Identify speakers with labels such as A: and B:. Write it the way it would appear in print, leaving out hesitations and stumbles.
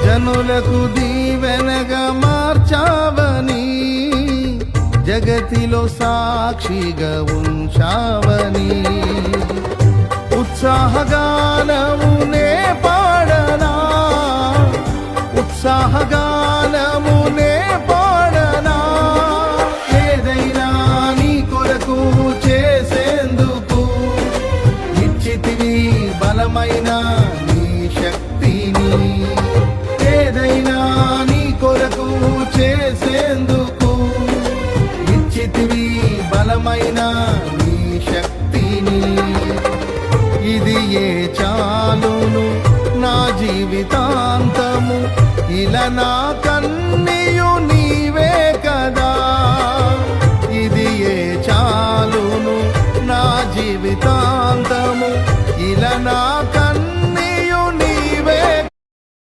A: జనులకు దీవెనగా మార్చావని, జగతిలో సాక్షిగా ఉంచావని, ఉత్సాహగానమునే పాడనా, ఉత్సాహగానమునే పాడనా. ఏదైనా నీ కొరకు చేసేందుకు ఇచ్చితివి బలమైన నీ శక్తిని. ఏదైనా నీ కొరకు చేసేందుకు ఇచ్చితివి బలమైన నీ శక్తిని. ఇది ఏ చాలును నా జీవితాంతము ఇలా నా